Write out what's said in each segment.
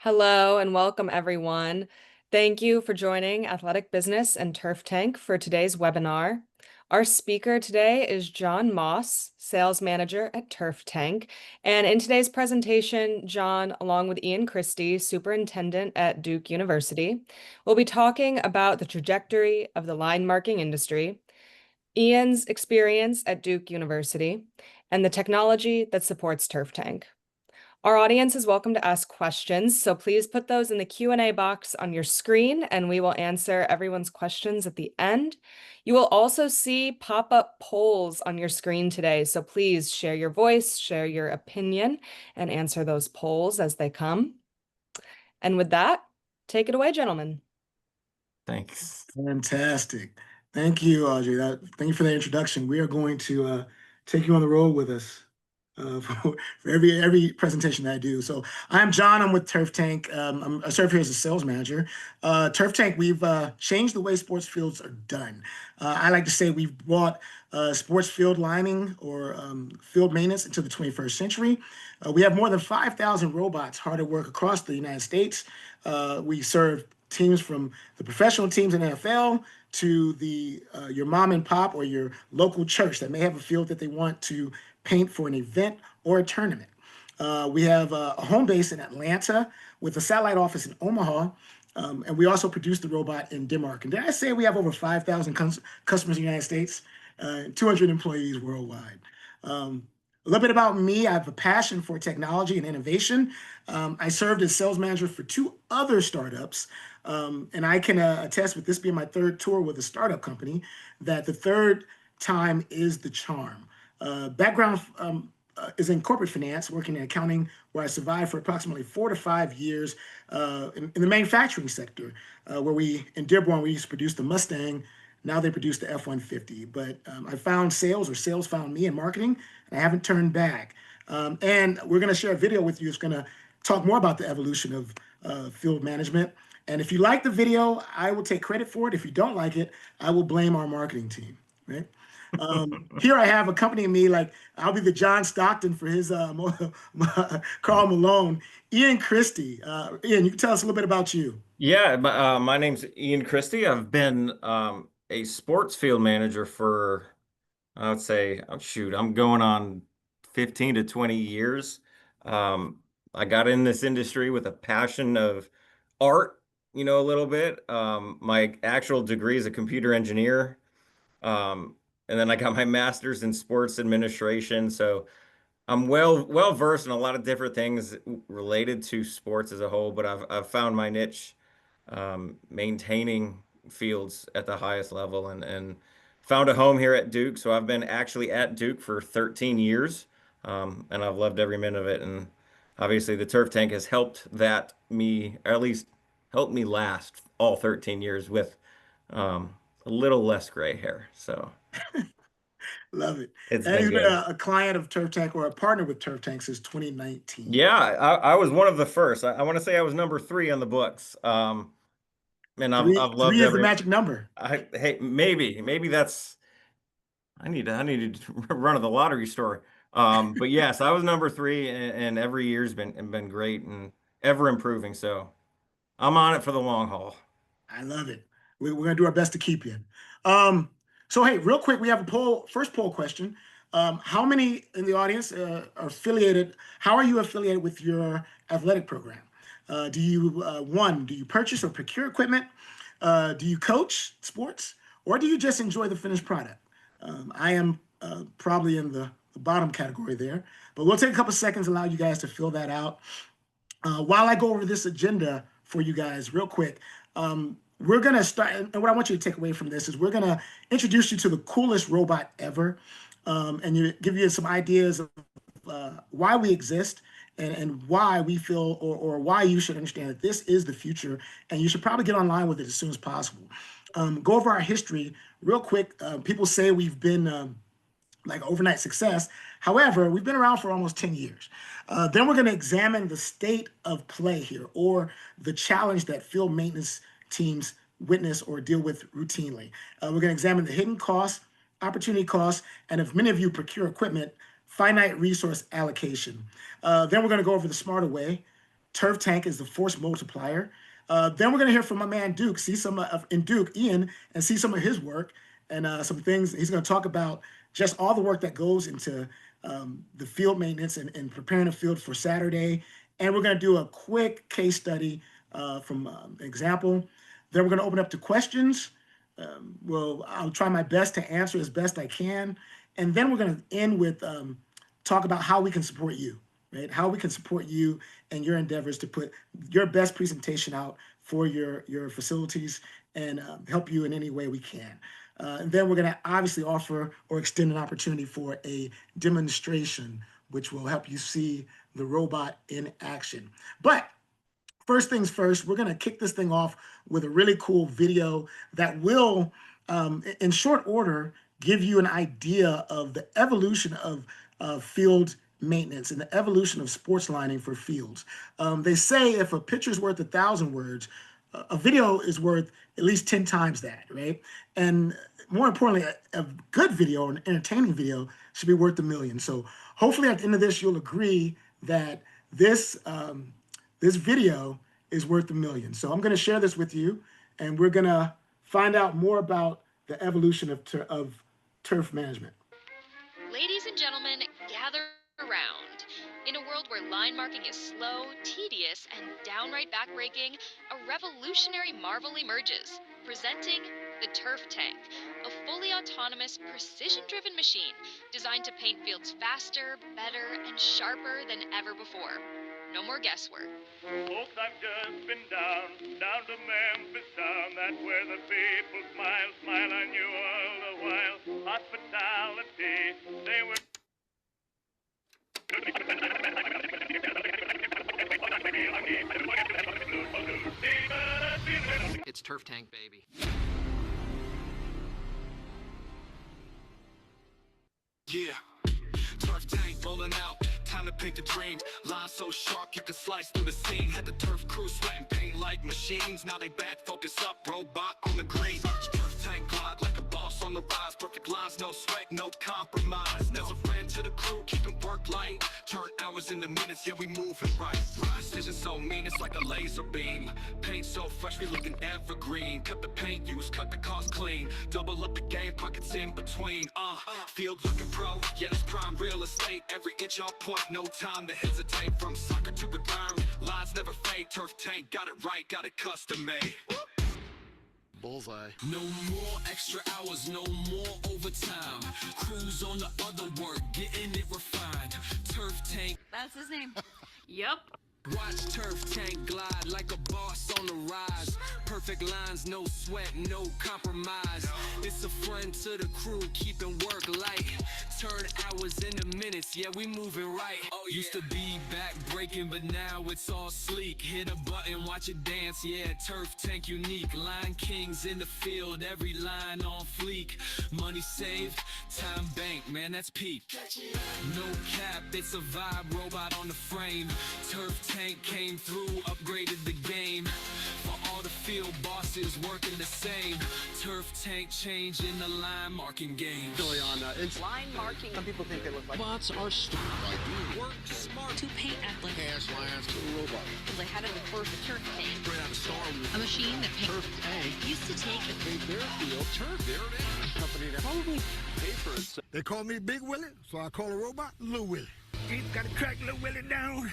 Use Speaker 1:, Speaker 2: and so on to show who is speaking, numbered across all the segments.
Speaker 1: Hello and welcome, everyone. Thank you for joining Athletic Business and Turf Tank for today's webinar. Our speaker today is John Moss, Sales Manager at Turf Tank. And in today's presentation, John, along with Ian Christie, Superintendent at Duke University, will be talking about the trajectory of the line marking industry, Ian's experience at Duke University, and the technology that supports Turf Tank. Our audience is welcome to ask questions, so please put those in the Q&A box on your screen and we will answer everyone's questions at the end. You will also see pop-up polls on your screen today, so please share your voice, share your opinion, and answer those polls as they come. And with that, take it away, gentlemen.
Speaker 2: Thanks.
Speaker 3: Fantastic. Thank you, Audrey. Thank you for that introduction. We are going to take you on the road with us for every presentation that I do. So I'm John. I'm with Turf Tank. I serve here as a sales manager. Turf Tank, we've changed the way sports fields are done. I like to say we've brought sports field lining or field maintenance into the 21st century. We have more than 5,000 robots hard at work across the United States. We serve teams from the professional teams in NFL to the your mom and pop or your local church that may have a field that they want to paint for an event or a tournament. We have a home base in Atlanta with a satellite office in Omaha. And we also produce the robot in Denmark. And did I say we have over 5,000 customers in the United States, 200 employees worldwide? A little bit about me. I have a passion for technology and innovation. I served as sales manager for two other startups. And I can attest, with this being my third tour with a startup company, that the third time is the charm. Background is in corporate finance, working in accounting, where I survived for approximately 4 to 5 years in the manufacturing sector, where in Dearborn, we used to produce the Mustang. Now they produce the F-150. But I found sales, or sales found me in marketing, and I haven't turned back. And we're going to share a video with you. It's going to talk more about the evolution of field management. And if you like the video, I will take credit for it. If you don't like it, I will blame our marketing team, right? Here I have accompanying me, like I'll be the John Stockton for his Carl Malone, Ian Christie. Ian, you can tell us a little bit about you.
Speaker 2: Yeah, my name's Ian Christie. I've been a sports field manager for, I would say, oh, shoot, I'm going on 15 to 20 years. I got in this industry with a passion of art, a little bit. My actual degree is a computer engineer. And then I got my master's in sports administration. So I'm well versed in a lot of different things related to sports as a whole, but I've found my niche maintaining fields at the highest level and found a home here at Duke. So I've been actually at Duke for 13 years, and I've loved every minute of it. And obviously, the turf tank has helped or at least helped me last all 13 years with a little less gray hair. So
Speaker 3: Love it.
Speaker 2: it's
Speaker 3: And
Speaker 2: been
Speaker 3: he's been
Speaker 2: good.
Speaker 3: a client of Turf Tank or a partner with Turf Tank since 2019.
Speaker 2: Yeah, I was one of the first. I want to say I was number 3 on the books. And I've
Speaker 3: Three
Speaker 2: loved
Speaker 3: is the magic number.
Speaker 2: hey, maybe that's I need to run to the lottery store. But yes, I was number 3, and every year's been great and ever improving. So I'm on it for the long haul.
Speaker 3: I love it. We're going to do our best to keep you. So, hey, real quick, we have first poll question. How many in the audience are affiliated? How are you affiliated with your athletic program? Do you purchase or procure equipment? Do you coach sports? Or do you just enjoy the finished product? I am probably in the bottom category there, but we'll take a couple seconds, allow you guys to fill that out. While I go over this agenda for you guys real quick, we're going to start, and what I want you to take away from this is we're going to introduce you to the coolest robot ever, and give you some ideas of why we exist and why we feel, or why you should understand that this is the future, and you should probably get online with it as soon as possible. Go over our history real quick. People say we've been like overnight success. However, we've been around for almost 10 years. Then we're going to examine the state of play here, or the challenge that field maintenance teams witness or deal with routinely. We're going to examine the hidden costs, opportunity costs, and if many of you procure equipment, finite resource allocation. Then we're going to go over the smarter way, Turf Tank is the force multiplier. Then we're going to hear from my man Duke, see some of in Duke, Ian, and see some of his work and some things. He's going to talk about just all the work that goes into the field maintenance and preparing a field for Saturday. And we're going to do a quick case study from example. Then we're going to open up to questions. I'll try my best to answer as best I can. And then we're going to end with talk about how we can support you, right? How we can support you and your endeavors to put your best presentation out for your facilities and help you in any way we can. And then we're going to obviously offer or extend an opportunity for a demonstration, which will help you see the robot in action. But first things first, we're going to kick this thing off with a really cool video that will, in short order, give you an idea of the evolution of field maintenance and the evolution of sports lining for fields. They say if a picture's worth 1,000 words, a video is worth at least 10 times that, right? And more importantly, a good video, an entertaining video, should be worth 1,000,000. So hopefully at the end of this, you'll agree that this video is worth 1,000,000. So I'm going to share this with you, and we're going to find out more about the evolution of turf management.
Speaker 4: Ladies and gentlemen, gather around. In a world where line marking is slow, tedious, and downright backbreaking, a revolutionary marvel emerges, presenting the Turf Tank, a fully autonomous, precision-driven machine designed to paint fields faster, better, and sharper than ever before. No more guesswork.
Speaker 5: Folks, I've just been down to Memphis town. That's where the people smile on you all the while. Hospitality, they were...
Speaker 6: It's Turf Tank, baby.
Speaker 7: Yeah, Turf Tank rolling out. Time to paint the dream. Lines so sharp you can slice through the seam. Had the turf crew sweating paint like machines. Now they back, focus up, robot on the green. Turf Tank glide like a boss on the rise. Perfect lines, no sweat, no compromise. Never ran to the crew, keeping work light. Turn hours into minutes, yeah we moving right. Precision so mean, it's like a laser beam. Paint so fresh, we looking evergreen. Cut the paint use, cut the cost clean. Double up the game, pockets in between. Field looking pro, yeah it's prime real estate. Every inch on point, no time to hesitate. From soccer to the ground, lines never fade. Turf Tank, got it right, got it custom made.
Speaker 6: Bullseye.
Speaker 7: No more extra hours, no more overtime. Crews on the other work, getting it refined. Turf Tank.
Speaker 4: That's his name. Yup.
Speaker 7: Watch Turf Tank glide like a boss on the rise. Perfect lines, no sweat, no compromise. It's a friend to the crew, keeping work light. Turn hours into minutes, yeah we moving right. Used to be back breaking, but now it's all sleek. Hit a button, watch it dance, yeah Turf Tank unique. Line kings in the field, every line on fleek. Money saved, time banked, man that's peak. No cap, it's a vibe, robot on the frame. Turf Tank came through, upgraded the game. For all the field bosses working the same. Turf Tank changing the line marking game.
Speaker 6: Really on
Speaker 4: Line marking.
Speaker 6: some people think they look like bots are stupid. Work smart.
Speaker 8: To paint athletic.
Speaker 6: Cash lines to a robot.
Speaker 8: They had it before the turf tank.
Speaker 6: Straight out of Star Wars.
Speaker 8: A machine that
Speaker 6: Turf Tank.
Speaker 8: used to take
Speaker 6: Made their field turf. There it is. A company that probably paid for it.
Speaker 9: They call me Big Willie, so I call a robot Lil Willie. You gotta crack Lil Willie down.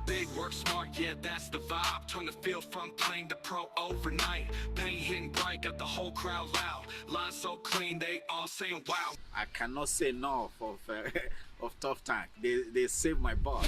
Speaker 7: Big, work smart, yeah, that's the vibe. Turn the field from playing to pro overnight. Paint hitting bright, got the whole crowd loud. Line so clean, they all saying wow.
Speaker 10: I cannot say enough of of Turf Tank. They saved my butt.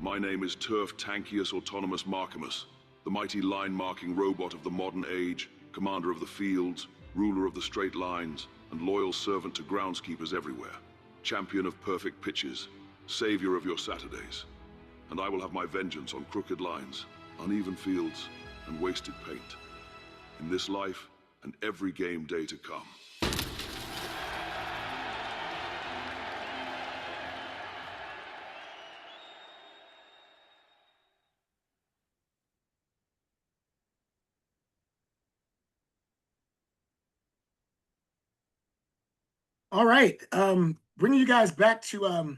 Speaker 11: My name is Turf Tankius Autonomous Markimus, the mighty line-marking robot of the modern age, commander of the fields, ruler of the straight lines, and loyal servant to groundskeepers everywhere, champion of perfect pitches, savior of your Saturdays. And I will have my vengeance on crooked lines, uneven fields, and wasted paint. In this life, and every game day to come.
Speaker 3: All right. Bringing you guys back to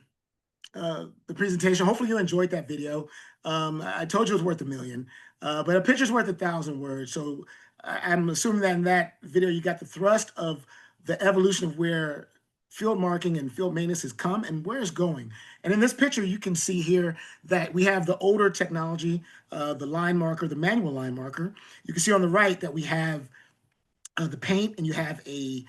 Speaker 3: the presentation. Hopefully you enjoyed that video. I told you it was worth a million, but a picture's worth 1,000 words. So I'm assuming that in that video you got the thrust of the evolution of where field marking and field maintenance has come and where it's going. And in this picture, you can see here that we have the older technology, the line marker, the manual line marker. You can see on the right that we have the paint, and you have a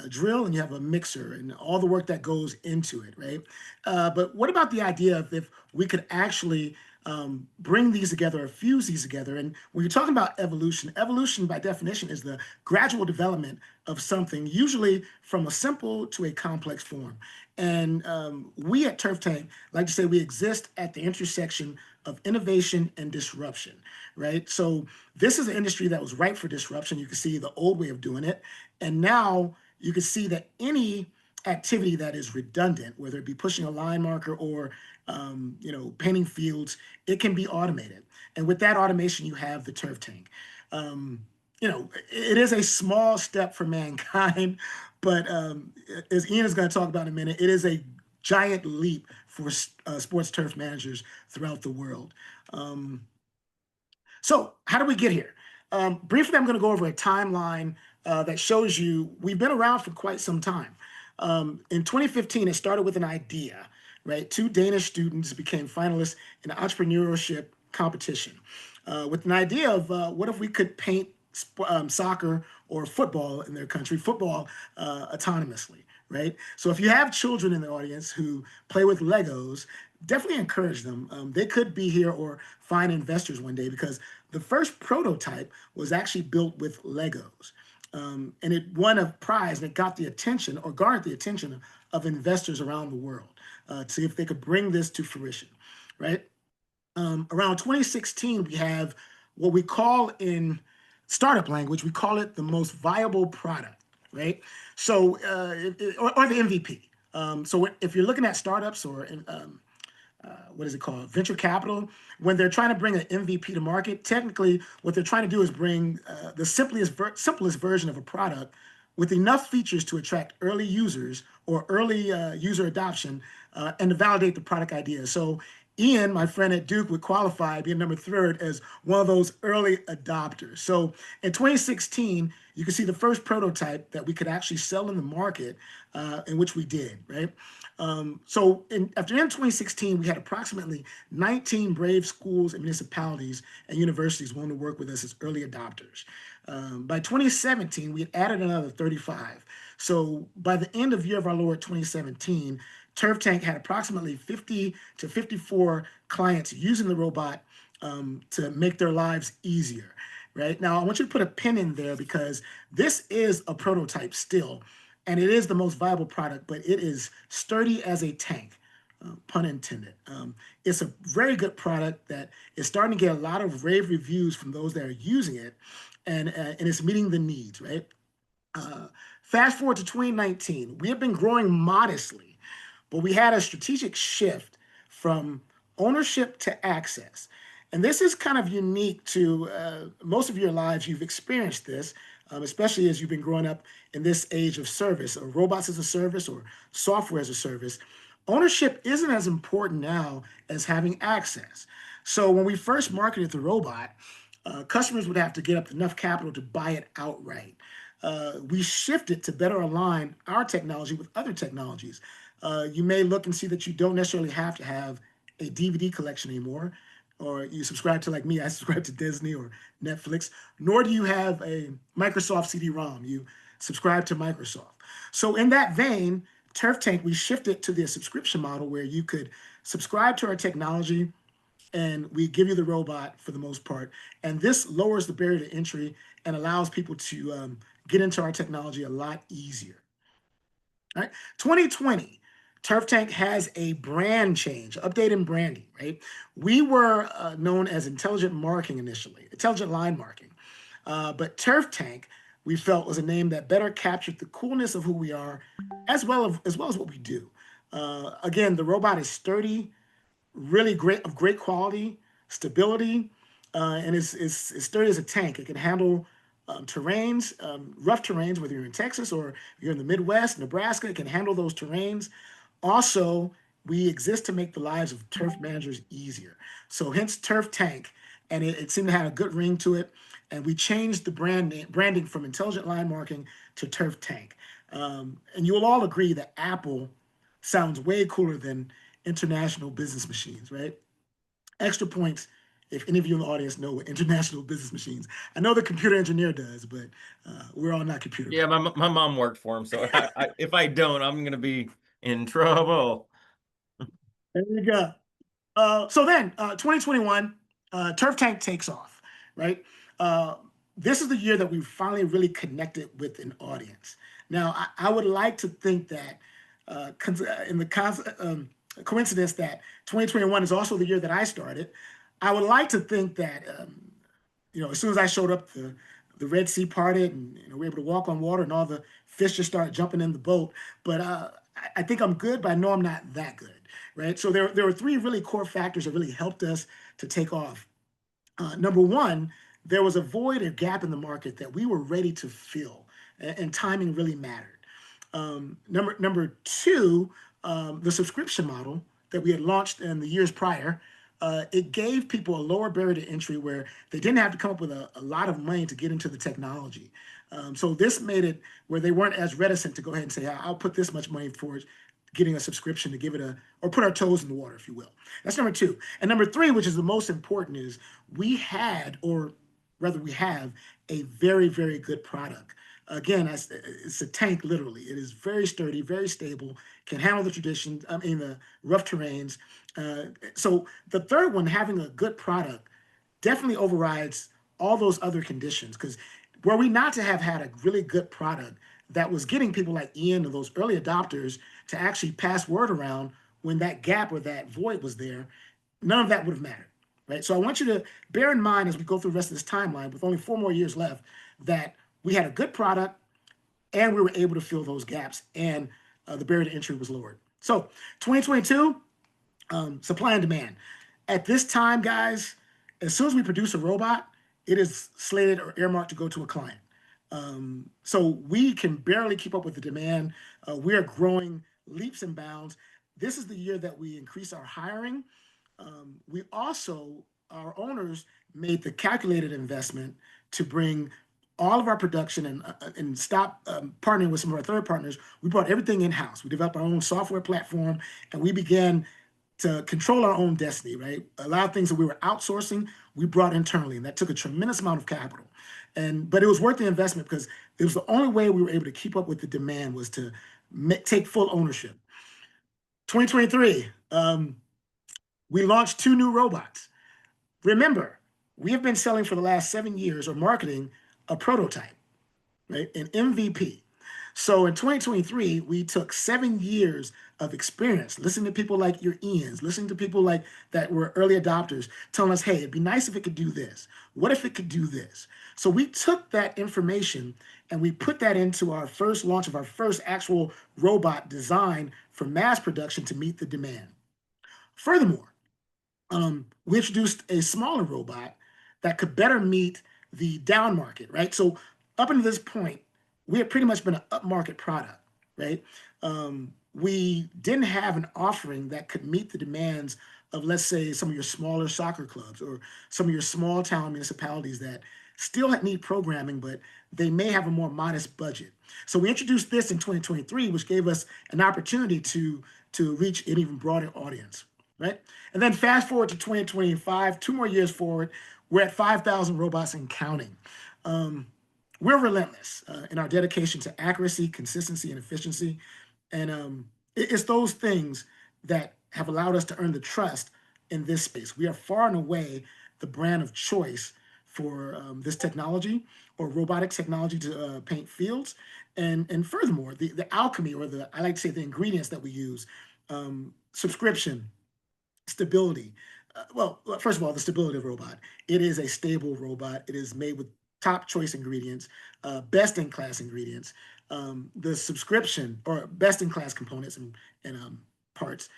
Speaker 3: drill, and you have a mixer, and all the work that goes into it, right? But what about the idea of if we could actually bring these together or fuse these together? And when you're talking about evolution, evolution by definition is the gradual development of something, usually from a simple to a complex form. And we at Turf Tank like to say we exist at the intersection of innovation and disruption, right? So this is an industry that was ripe for disruption. You can see the old way of doing it. And now you can see that any activity that is redundant, whether it be pushing a line marker or painting fields, it can be automated. And with that automation, you have the Turf Tank. It is a small step for mankind, but as Ian is going to talk about in a minute, it is a giant leap for sports turf managers throughout the world. So how do we get here? Briefly, I'm going to go over a timeline that shows you we've been around for quite some time. In 2015, it started with an idea, right? Two Danish students became finalists in an entrepreneurship competition with an idea of what if we could paint soccer or football in their country, football autonomously, right? So if you have children in the audience who play with Legos, definitely encourage them. They could be here or find investors one day because the first prototype was actually built with Legos. And it won a prize and it got the attention or garnered the attention of investors around the world to see if they could bring this to fruition, right? Around 2016, we have what we call in startup language, we call it the most viable product, right? So, or the MVP. So if you're looking at startups or what is it called? Venture capital. When they're trying to bring an MVP to market, technically what they're trying to do is bring the simplest version of a product with enough features to attract early users or early user adoption and to validate the product idea. So Ian, my friend at Duke, would qualify being number third as one of those early adopters. So in 2016, you can see the first prototype that we could actually sell in the market, in which we did, right? After in 2016, we had approximately 19 brave schools and municipalities and universities willing to work with us as early adopters. By 2017, we had added another 35. So by the end of year of our Lord 2017, Turf Tank had approximately 50 to 54 clients using the robot to make their lives easier. Right now, I want you to put a pin in there because this is a prototype still, and it is the most viable product, but it is sturdy as a tank, pun intended. It's a very good product that is starting to get a lot of rave reviews from those that are using it, and it's meeting the needs, right? Fast forward to 2019, we have been growing modestly, but we had a strategic shift from ownership to access. And this is kind of unique to most of your lives. You've experienced this, especially as you've been growing up in this age of service, or robots as a service, or software as a service. Ownership isn't as important now as having access. So when we first marketed the robot, customers would have to get up enough capital to buy it outright. We shifted to better align our technology with other technologies. You may look and see that you don't necessarily have to have a DVD collection anymore, or you subscribe to, like me, I subscribe to Disney or Netflix, nor do you have a Microsoft CD-ROM. You subscribe to Microsoft. So in that vein, Turf Tank, we shifted to the subscription model where you could subscribe to our technology and we give you the robot for the most part. And this lowers the barrier to entry and allows people to get into our technology a lot easier. All right, 2020, Turf Tank has a brand change, update in branding, right? We were known as Intelligent Marking initially, Intelligent Line Marking. But Turf Tank, we felt, was a name that better captured the coolness of who we are, as well as what we do. Again, the robot is sturdy, really great, of great quality, stability, and it's sturdy as a tank. It can handle terrains, rough terrains, whether you're in Texas or you're in the Midwest, Nebraska, it can handle those terrains. Also, we exist to make the lives of turf managers easier. So hence Turf Tank, and it seemed to have a good ring to it. And we changed the branding from Intelligent Line Marking to Turf Tank. And you'll all agree that Apple sounds way cooler than International Business Machines, right? Extra points if any of you in the audience know what International Business Machines. I know the computer engineer does, but we're all not computer
Speaker 2: Yeah, my mom worked for him, so if I don't, I'm gonna be in trouble.
Speaker 3: There you go. So then, 2021, Turf Tank takes off, right? Uh, this is the year that we finally really connected with an audience. Now, I would like to think that in the coincidence that 2021 is also the year that I started, I would like to think that as soon as I showed up, the Red Sea parted, and we were able to walk on water, and all the fish just started jumping in the boat. But I think I'm good, but I know I'm not that good, right? So there were three really core factors that really helped us to take off. Number one, there was a void or gap in the market that we were ready to fill, and timing really mattered. Number two, the subscription model that we had launched in the years prior, it gave people a lower barrier to entry where they didn't have to come up with a lot of money to get into the technology. So this made it where they weren't as reticent to go ahead and say, I'll put this much money for getting a subscription to give it or put our toes in the water, if you will. That's number two. And number three, which is the most important, is we had, or rather we have, a very, very good product. Again, it's a tank, literally. It is very sturdy, very stable, can handle the rough terrains. So the third one, having a good product, definitely overrides all those other conditions. Because were we not to have had a really good product that was getting people like Ian or those early adopters to actually pass word around when that gap or that void was there, none of that would have mattered, right? So I want you to bear in mind as we go through the rest of this timeline, with only 4 more years left, that we had a good product and we were able to fill those gaps, and the barrier to entry was lowered. So 2022, supply and demand. At this time, guys, as soon as we produce a robot, it is slated or earmarked to go to a client. So we can barely keep up with the demand. We are growing leaps and bounds. This is the year that we increase our hiring. We also, our owners, made the calculated investment to bring all of our production and stop partnering with some of our third partners. We brought everything in house. We developed our own software platform, and we began to control our own destiny. Right, a lot of things that we were outsourcing, we brought internally, and that took a tremendous amount of capital. But it was worth the investment because it was the only way we were able to keep up with the demand was to take full ownership. 2023. We launched 2 new robots. Remember, we have been selling for the last 7 years or marketing a prototype, right? An MVP. So in 2023, we took 7 years of experience, listening to people like your Ians, listening to people like that were early adopters, telling us, hey, it'd be nice if it could do this. What if it could do this? So we took that information and we put that into our first launch of our first actual robot designed for mass production to meet the demand. Furthermore, we introduced a smaller robot that could better meet the down market, right? So up until this point, we had pretty much been an upmarket product, right? We didn't have an offering that could meet the demands of, let's say, some of your smaller soccer clubs or some of your small town municipalities that still need programming, but they may have a more modest budget. So we introduced this in 2023, which gave us an opportunity to reach an even broader audience, right? And then fast forward to 2025, 2 more years forward, we're at 5,000 robots and counting. We're relentless in our dedication to accuracy, consistency, and efficiency. And it's those things that have allowed us to earn the trust in this space. We are far and away the brand of choice for this technology or robotic technology to paint fields. And furthermore, the alchemy, or I like to say the ingredients that we use, subscription, stability. Well, first of all, the stability of the robot. It is a stable robot. It is made with top choice ingredients, best in class ingredients. The subscription, or best in class components and parts.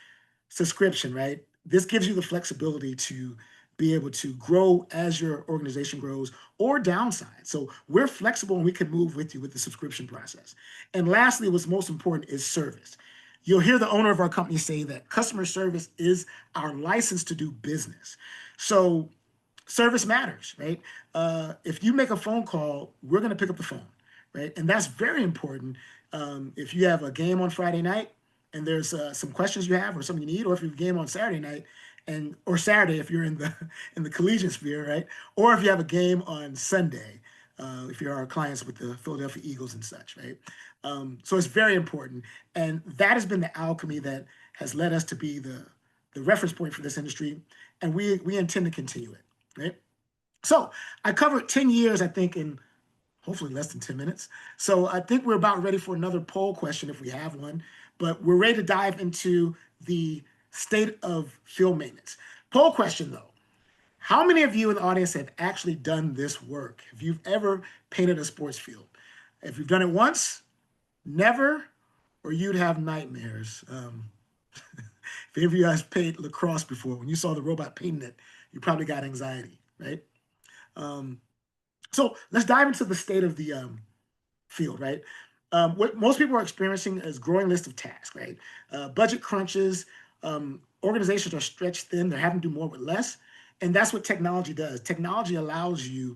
Speaker 3: Subscription, right? This gives you the flexibility to be able to grow as your organization grows or downside. So we're flexible and we can move with you with the subscription process. And lastly, what's most important is service. You'll hear the owner of our company say that customer service is our license to do business. So service matters, right? If you make a phone call, we're going to pick up the phone, right? And that's very important. If you have a game on Friday night and there's some questions you have or something you need, or if you have a game on Saturday night or Saturday if you're in the collegiate sphere, right? Or if you have a game on Sunday, if you're our clients with the Philadelphia Eagles and such, right? So it's very important, and that has been the alchemy that has led us to be the reference point for this industry, and we intend to continue it. Right. So I covered 10 years, I think, in hopefully less than 10 minutes. So I think we're about ready for another poll question if we have one, but we're ready to dive into the state of field maintenance. Poll question though. How many of you in the audience have actually done this work? If you've ever painted a sports field, if you've done it once, never, or you'd have nightmares. If any of you guys played lacrosse before, when you saw the robot painting it, you probably got anxiety, right? Um, so let's dive into the state of the field, right? What most people are experiencing is growing list of tasks, right? Budget crunches, organizations are stretched thin, they're having to do more with less. And that's what technology does. Technology allows you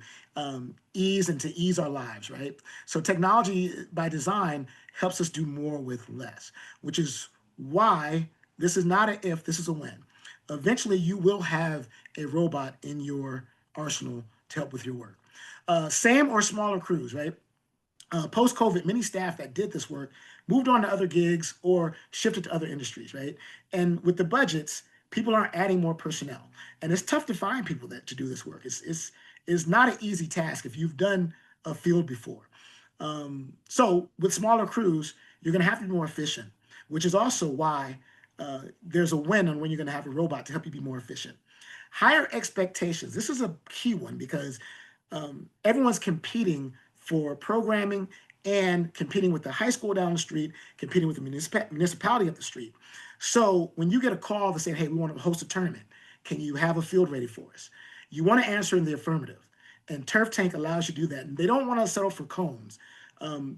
Speaker 3: ease and to ease our lives, right? So technology by design helps us do more with less, which is why this is not an if, this is a when. Eventually, you will have a robot in your arsenal to help with your work. Same or smaller crews, right? Post-COVID, many staff that did this work moved on to other gigs or shifted to other industries, right? And with the budgets, people aren't adding more personnel. And it's tough to find people to do this work. It's not an easy task if you've done a field before. So with smaller crews, you're gonna have to be more efficient, which is also why there's a win on when you're gonna have a robot to help you be more efficient. Higher expectations. This is a key one because everyone's competing for programming and competing with the high school down the street, competing with the municipality up the street. So when you get a call that saying, hey, we want to host a tournament, can you have a field ready for us? You want to answer in the affirmative. And Turf Tank allows you to do that. And they don't want to settle for cones.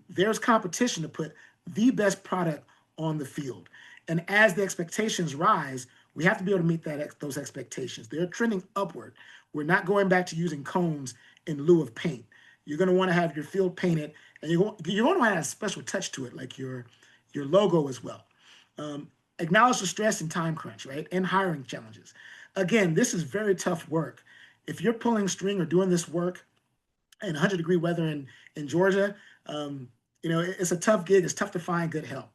Speaker 3: There's competition to put the best product on the field. And as the expectations rise, we have to be able to meet those expectations. They're trending upward. We're not going back to using cones in lieu of paint. You're going to want to have your field painted, and you're going to want to have a special touch to it, like your logo as well. Acknowledge the stress and time crunch, right? And hiring challenges. Again, this is very tough work. If you're pulling string or doing this work in 100-degree weather in Georgia, it's a tough gig. It's tough to find good help.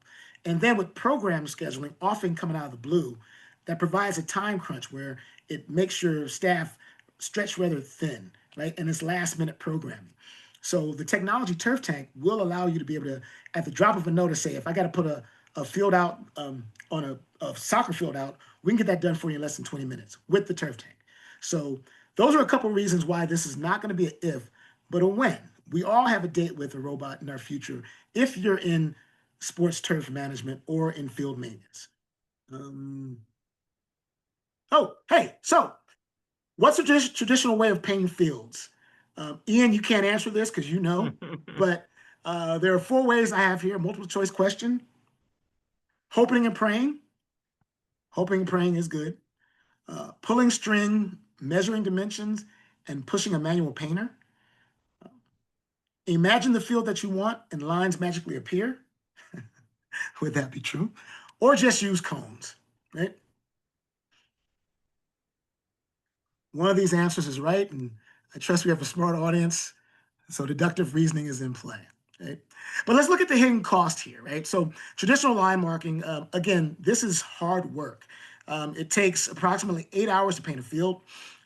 Speaker 3: And then with program scheduling, often coming out of the blue, that provides a time crunch where it makes your staff stretch rather thin, right? And it's last minute programming. So the technology Turf Tank will allow you to be able to, at the drop of a notice, say, if I got to put a field out on a soccer field out, we can get that done for you in less than 20 minutes with the Turf Tank. So those are a couple of reasons why this is not going to be an if, but a when. We all have a date with a robot in our future if you're in sports turf management or in field maintenance. Oh, hey, so what's a traditional way of painting fields? Ian, you can't answer this because you know, but there are 4 ways I have here, multiple choice question. Hoping and praying. Hoping and praying is good. Pulling string, measuring dimensions, and pushing a manual painter. Imagine the field that you want and lines magically appear. Would that be true? Or just use cones, right? One of these answers is right, and I trust we have a smart audience, so deductive reasoning is in play, right? But let's look at the hidden cost here, right? So traditional line marking, again, this is hard work. It takes approximately 8 hours to paint a field,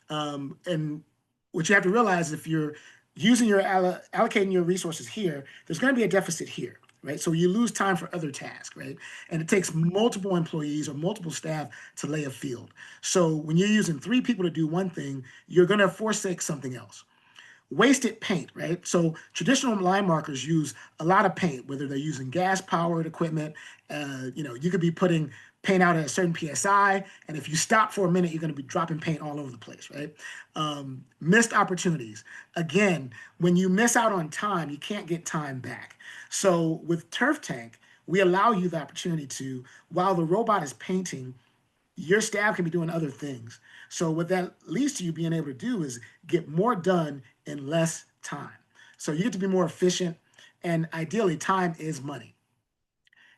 Speaker 3: and what you have to realize, if you're using allocating your resources here, there's going to be a deficit here, right? So you lose time for other tasks, right? And it takes multiple employees or multiple staff to lay a field. So when you're using 3 people to do one thing, you're going to forsake something else. wasted paint, right? So traditional line markers use a lot of paint, whether they're using gas-powered equipment. You could be putting paint out at a certain PSI, and if you stop for a minute, you're going to be dropping paint all over the place, right? Missed opportunities. Again, when you miss out on time, you can't get time back. So with Turf Tank, we allow you the opportunity to, while the robot is painting, your staff can be doing other things. So what that leads to you being able to do is get more done in less time. So you get to be more efficient, and ideally, time is money.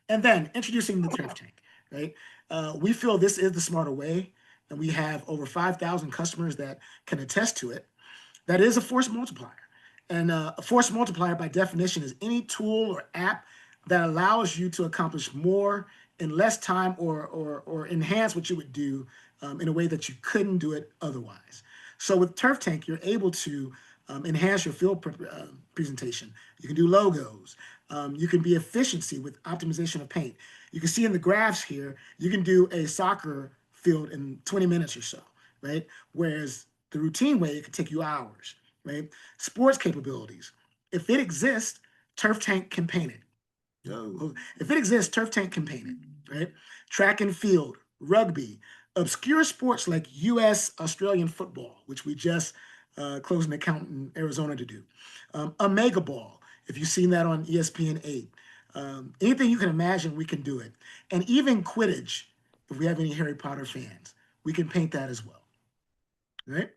Speaker 3: And then introducing the Turf Tank, right? We feel this is the smarter way, and we have over 5,000 customers that can attest to it. That is a force multiplier. And a force multiplier, by definition, is any tool or app that allows you to accomplish more in less time, or enhance what you would do in a way that you couldn't do it otherwise. So with Turf Tank, you're able to enhance your field presentation. You can do logos. You can be efficiency with optimization of paint. You can see in the graphs here, you can do a soccer field in 20 minutes or so, right? Whereas the routine way, it could take you hours, right? Sports capabilities. If it exists, Turf Tank can paint it. If it exists, Turf Tank can paint it, right? Track and field, rugby, obscure sports like U.S. Australian football, which we just closed an account in Arizona to do. A mega ball, if you've seen that on ESPN 8. Anything you can imagine, we can do it. And even Quidditch, if we have any Harry Potter fans, we can paint that as well, right?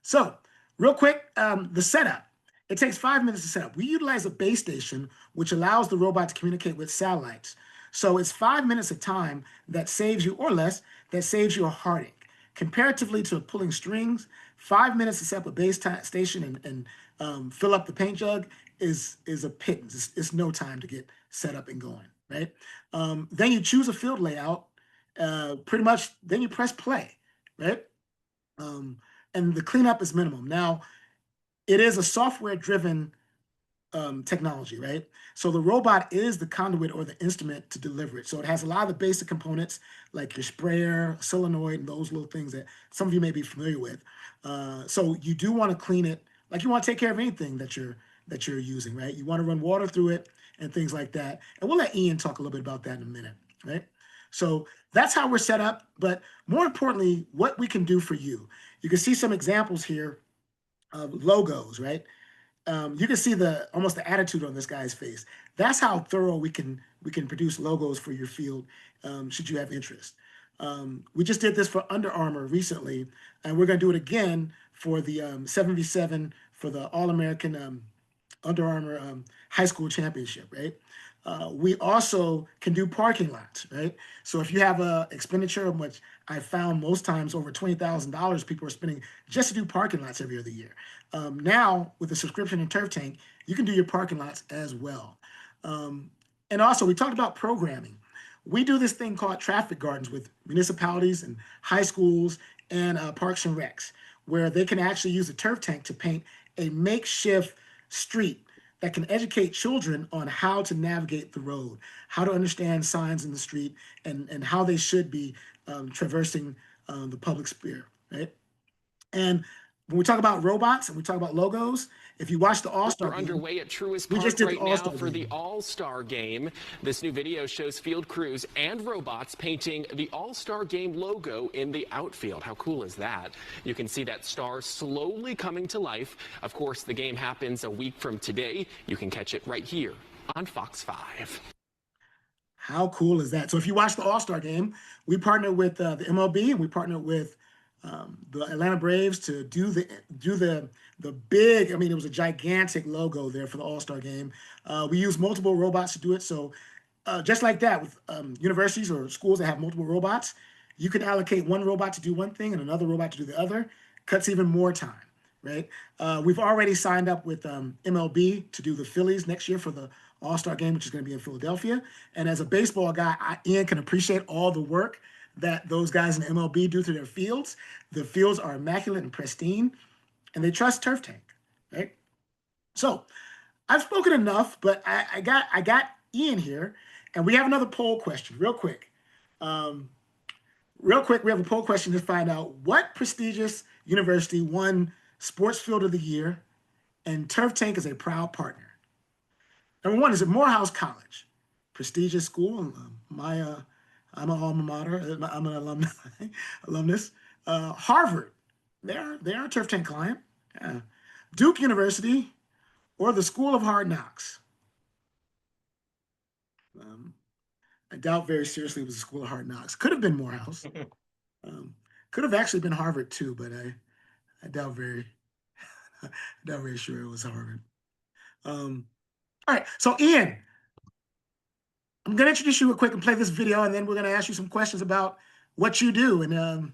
Speaker 3: So real quick, the setup. It takes 5 minutes to set up. We utilize a base station, which allows the robot to communicate with satellites. So it's 5 minutes of time that saves you, or less, that saves you a heartache. Comparatively to pulling strings, 5 minutes to set up a base station and fill up the paint jug is a pittance. It's no time to get set up and going, right? Then you choose a field layout, pretty much, then you press play, right? And the cleanup is minimum. Now, it is a software-driven technology, right? So the robot is the conduit or the instrument to deliver it. So it has a lot of the basic components like your sprayer, solenoid, and those little things that some of you may be familiar with. So you do want to clean it, like you want to take care of anything that you're using, right? You want to run water through it and things like that. And we'll let Ian talk a little bit about that in a minute, right? So that's how we're set up. But more importantly, what we can do for you. You can see some examples here of logos, right? You can see almost the attitude on this guy's face. That's how thorough we can produce logos for your field, should you have interest. We just did this for Under Armour recently, and we're going to do it again for the 7v7 for the All-American Under Armour high school championship, right? We also can do parking lots, right? So if you have a expenditure, which I found most times over $20,000 people are spending just to do parking lots every other year. Now with the subscription in Turf Tank, you can do your parking lots as well. And also we talked about programming. We do this thing called traffic gardens with municipalities and high schools and parks and recs, where they can actually use the Turf Tank to paint a makeshift street that can educate children on how to navigate the road, how to understand signs in the street, and how they should be traversing the public sphere, right? And when we talk about robots and we talk about logos, if you watch the All-Star
Speaker 6: We're
Speaker 3: game,
Speaker 6: underway at Truist
Speaker 3: we
Speaker 6: Park
Speaker 3: just did
Speaker 6: right
Speaker 3: the
Speaker 6: now
Speaker 3: All-Star
Speaker 6: for the
Speaker 3: game.
Speaker 6: All-Star Game. This new video shows field crews and robots painting the All-Star Game logo in the outfield. How cool is that? You can see that star slowly coming to life. Of course, the game happens a week from today. You can catch it right here on Fox 5.
Speaker 3: How cool is that? So if you watch the All-Star game, we partnered with the MLB, and we partnered with the Atlanta Braves to do the big. I mean, it was a gigantic logo there for the All-Star game. We use multiple robots to do it. So just like that, with universities or schools that have multiple robots, you can allocate one robot to do one thing and another robot to do the other. Cuts even more time, right? We've already signed up with MLB to do the Phillies next year for the All-Star game, which is going to be in Philadelphia. And as a baseball guy, Ian can appreciate all the work that those guys in MLB do to their fields. The fields are immaculate and pristine, and they trust Turf Tank, right? So I've spoken enough, but I got Ian here, and we have another poll question, real quick. We have a poll question to find out what prestigious university won Sports Field of the Year and Turf Tank is a proud partner. Number one is at Morehouse College, prestigious school. I'm an alma mater. I'm an alumni, alumnus. Harvard, they are a Turf Tank client. Yeah. Duke University or the School of Hard Knocks. Um, I doubt very seriously it was the School of Hard Knocks. Could have been Morehouse. Could have actually been Harvard too, but I doubt very, I doubt very sure it was Harvard. All right, so Ian, I'm gonna introduce you real quick and play this video, and then we're gonna ask you some questions about what you do and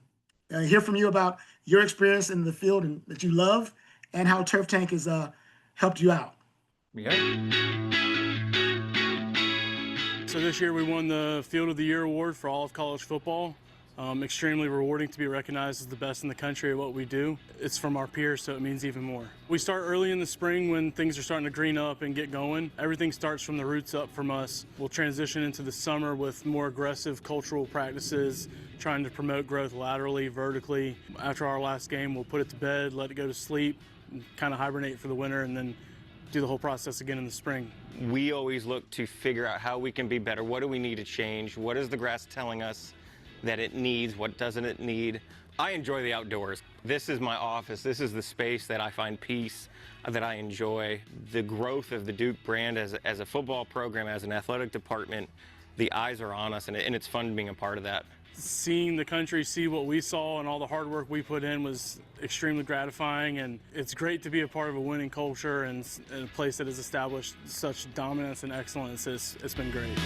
Speaker 3: hear from you about your experience in the field and that you love, and how Turf Tank has helped you out.
Speaker 2: Yeah.
Speaker 12: So this year we won the Field of the Year award for all of college football. Extremely rewarding to be recognized as the best in the country at what we do. It's from our peers, so it means even more. We start early in the spring when things are starting to green up and get going. Everything starts from the roots up from us. We'll transition into the summer with more aggressive cultural practices, trying to promote growth laterally, vertically. After our last game, we'll put it to bed, let it go to sleep, kind of hibernate for the winter, and then do the whole process again in the spring.
Speaker 13: We always look to figure out how we can be better. What do we need to change? What is the grass telling us that it needs? What doesn't it need? I enjoy the outdoors. This is my office. This is the space that I find peace, that I enjoy. The growth of the Duke brand as a football program, as an athletic department, the eyes are on us, and it's fun being a part of that.
Speaker 12: Seeing the country see what we saw and all the hard work we put in was extremely gratifying, and it's great to be a part of a winning culture and a place that has established such dominance and excellence. It's been great.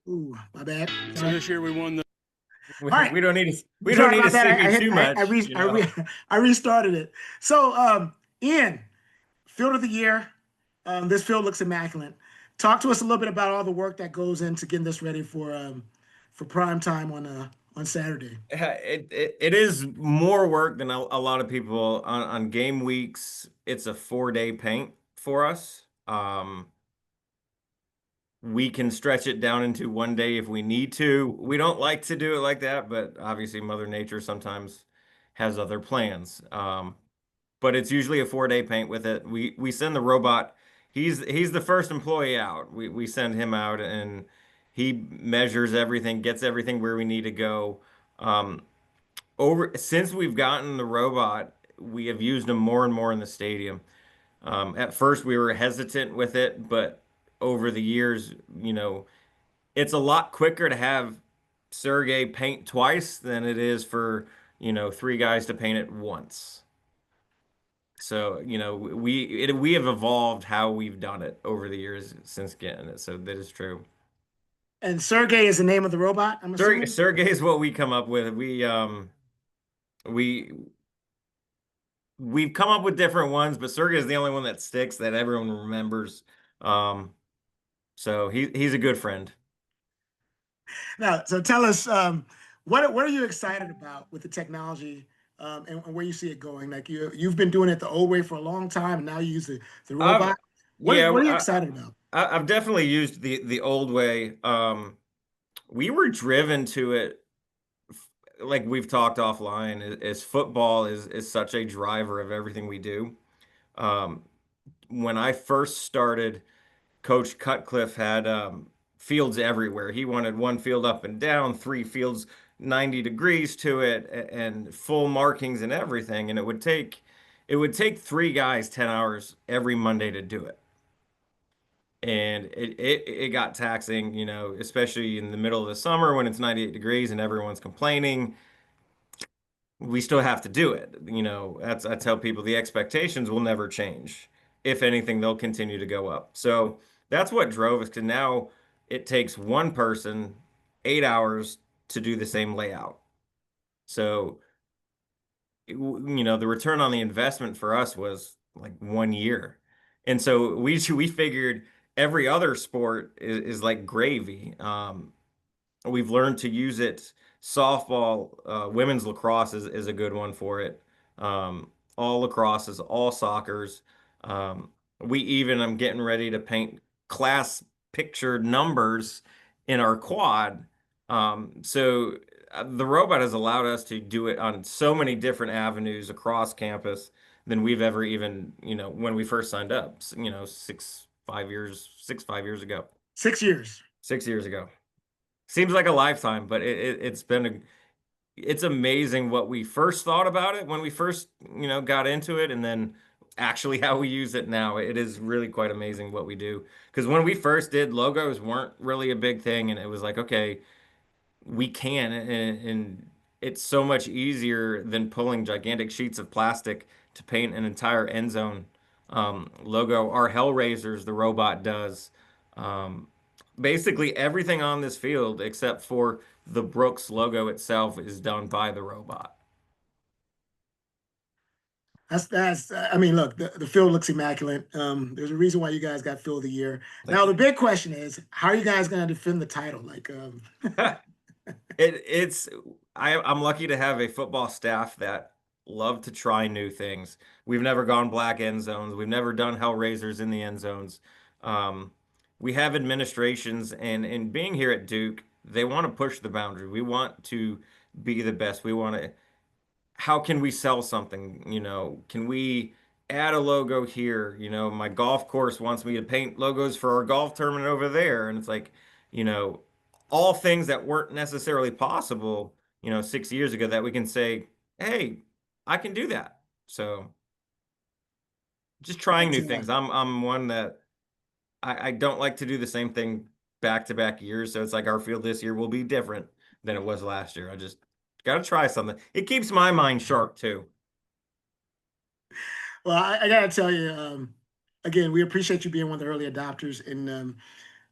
Speaker 3: Ooh, my bad.
Speaker 12: So this year we won the.
Speaker 2: We,
Speaker 3: All right.
Speaker 2: we don't need to
Speaker 3: Sorry about
Speaker 2: sing
Speaker 3: that.
Speaker 2: it too much.
Speaker 3: I restarted it. So, Ian, Field of the Year. This field looks immaculate. Talk to us a little bit about all the work that goes into getting this ready for prime time on Saturday.
Speaker 2: It is more work than a lot of people on game weeks. It's a 4-day paint for us. We can stretch it down into 1 day if we need to. We don't like to do it like that, but obviously Mother Nature sometimes has other plans. But it's usually a 4-day paint with it. We send the robot. He's the first employee out. We send him out and he measures everything, gets everything where we need to go. Since we've gotten the robot, we have used him more and more in the stadium. At first we were hesitant with it, but over the years, it's a lot quicker to have Sergey paint twice than it is for, 3 guys to paint it once. So, we have evolved how we've done it over the years since getting it. So that is true.
Speaker 3: And Sergey is the name of the robot, I'm assuming?
Speaker 2: Sergey is what we come up with. We've come up with different ones, but Sergey is the only one that sticks that everyone remembers. So he's a good friend.
Speaker 3: Now, so tell us, what are you excited about with the technology, and where you see it going? Like you've been doing it the old way for a long time, and now you use the robot. What are you excited about?
Speaker 2: I've definitely used the old way. We were driven to it, like we've talked offline, is football is such a driver of everything we do. When I first started, Coach Cutcliffe had fields everywhere. He wanted one field up and down, 3 fields 90 degrees to it, and full markings and everything. And it would take 3 guys 10 hours every Monday to do it. And it got taxing, especially in the middle of the summer when it's 98 degrees and everyone's complaining. We still have to do it. I tell people the expectations will never change. If anything, they'll continue to go up. So that's what drove us to now it takes one person 8 hours to do the same layout. So, the return on the investment for us was like 1 year. And so we figured every other sport is like gravy. We've learned to use it. Softball, women's lacrosse is a good one for it. All lacrosses, all soccers. I'm getting ready to paint class pictured numbers in our quad. So the robot has allowed us to do it on so many different avenues across campus than we've ever even, when we first signed up, 5 years ago.
Speaker 3: 6 years.
Speaker 2: 6 years ago. Seems like a lifetime, but it's amazing what we first thought about it when we first, got into it, and then actually how we use it now. It is really quite amazing what we do. Because when we first did, logos weren't really a big thing, and it was like, okay, we can, and it's so much easier than pulling gigantic sheets of plastic to paint an entire end zone logo. Our Hellraisers, the robot does. Basically everything on this field except for the Brooks logo itself is done by the robot.
Speaker 3: That's I mean, look, the field looks immaculate. There's a reason why you guys got field of the year.
Speaker 2: Thank
Speaker 3: Now,
Speaker 2: you.
Speaker 3: the big question is, how are you guys going to defend the title? Like,
Speaker 2: it's I'm lucky to have a football staff that love to try new things. We've never gone black end zones. We've never done Hellraisers in the end zones. Um, we have administrations, and being here at Duke, they want to push the boundary. We want to be the best. We want to, how can we sell something? Can we add a logo here? My golf course wants me to paint logos for our golf tournament over there. And it's like, you know, all things that weren't necessarily possible, 6 years ago, that we can say, hey, I can do that. So just trying new things. I'm one that I don't like to do the same thing back to back years. So it's like our field this year will be different than it was last year. I just got to try something. It keeps my mind sharp too.
Speaker 3: well, I got to tell you, again, we appreciate you being one of the early adopters, and